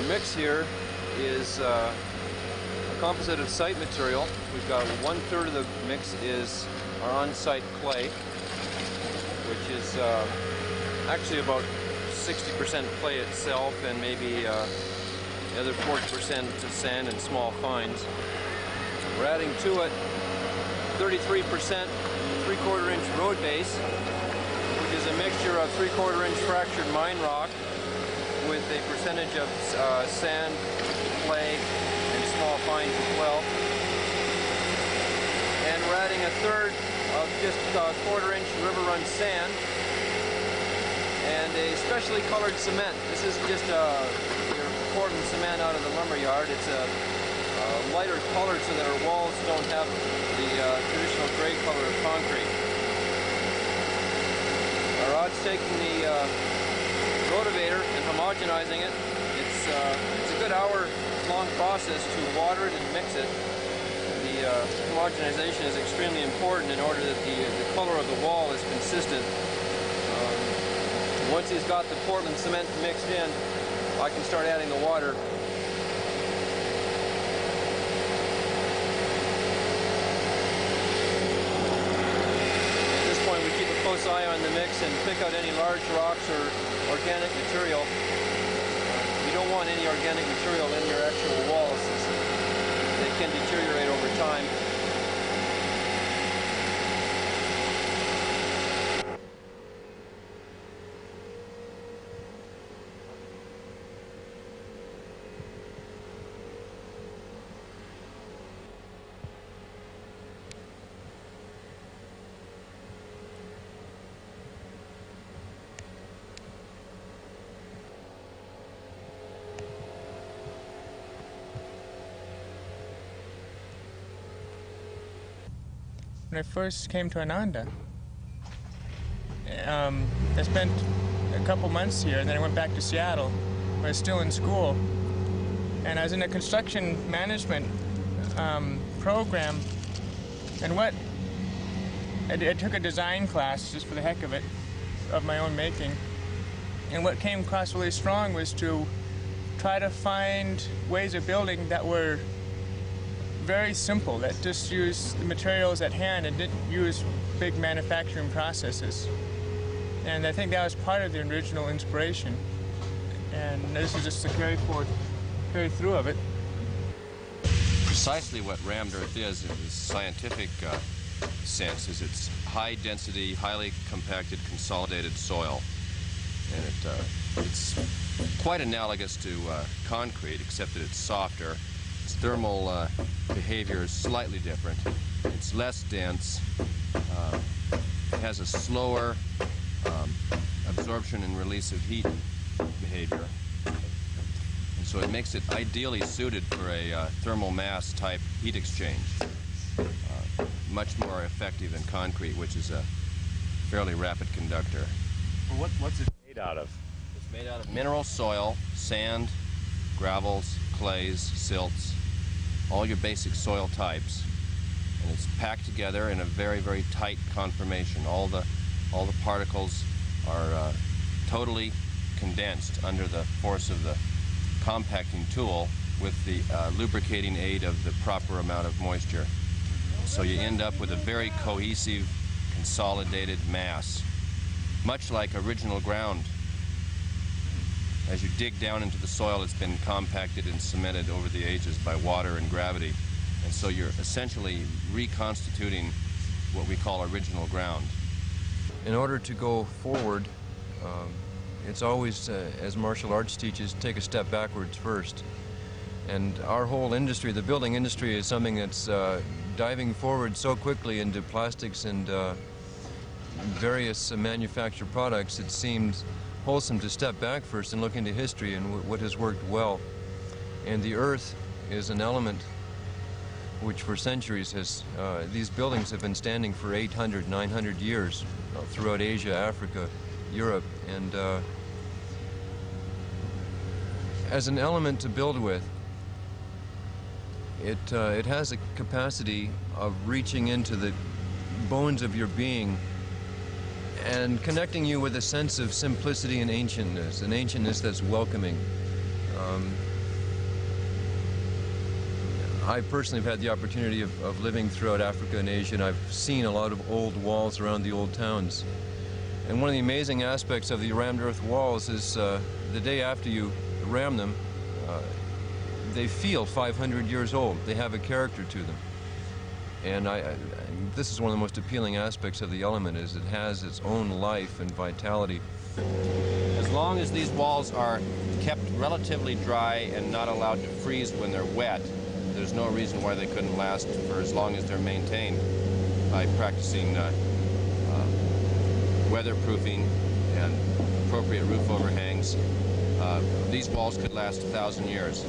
Our mix here is a composite of site material. We've got 1/3 of the mix is our on-site clay, which is actually about 60% clay itself and maybe the other 40% sand and small fines. We're adding to it 33% 3/4 inch road base, which is a mixture of 3/4 inch fractured mine rock with a percentage of sand, clay, and small fines as well. And we're adding 1/3 of just 1/4 inch river run sand and a specially colored cement. This isn't just your Portland cement out of the lumber yard. It's a lighter color so that our walls don't have the traditional gray color of concrete. Our rod's taking the rotavator and homogenizing it. It's a good hour-long process to water it and mix it. The homogenization is extremely important in order that the color of the wall is consistent. Once he's got the Portland cement mixed in, I can start adding the water. At this point, we keep a close eye on the mix and pick out any large rocks or organic material. You don't want any organic material in your actual walls, since they can deteriorate over time. When I first came to Ananda, I spent a couple months here, and then I went back to Seattle, where I was still in school. And I was in a construction management program, and I took a design class just for the heck of it, of my own making. And what came across really strong was to try to find ways of building that were very simple, that just used the materials at hand and didn't use big manufacturing processes. And I think that was part of the original inspiration. And this is just the carry through of it. Precisely what rammed earth is, in the scientific sense, is it's high density, highly compacted, consolidated soil. And it's quite analogous to concrete, except that it's softer. Its thermal behavior is slightly different. It's less dense. It has a slower absorption and release of heat behavior. And so it makes it ideally suited for a thermal mass type heat exchange. Much more effective than concrete, which is a fairly rapid conductor. Well, what's it made out of? It's made out of mineral soil, sand, gravels, clays, silts, all your basic soil types, and it's packed together in a very, very tight conformation. All the particles are totally condensed under the force of the compacting tool with the lubricating aid of the proper amount of moisture. So you end up with a very cohesive, consolidated mass, much like original ground. As you dig down into the soil, it's been compacted and cemented over the ages by water and gravity. And so you're essentially reconstituting what we call original ground. In order to go forward, it's always, as martial arts teaches, take a step backwards first. And our whole industry, the building industry, is something that's diving forward so quickly into plastics and various manufactured products. It seems wholesome to step back first and look into history and what has worked well. And the earth is an element which for centuries has, these buildings have been standing for 800, 900 years throughout Asia, Africa, Europe, and as an element to build with, it has a capacity of reaching into the bones of your being and connecting you with a sense of simplicity and ancientness that's welcoming. I personally have had the opportunity of living throughout Africa and Asia, and I've seen a lot of old walls around the old towns. And one of the amazing aspects of the rammed earth walls is the day after you ram them, they feel 500 years old. They have a character to them. And this is one of the most appealing aspects of the element, is it has its own life and vitality. As long as these walls are kept relatively dry and not allowed to freeze when they're wet, there's no reason why they couldn't last for as long as they're maintained by practicing weatherproofing and appropriate roof overhangs. These walls could last 1,000 years.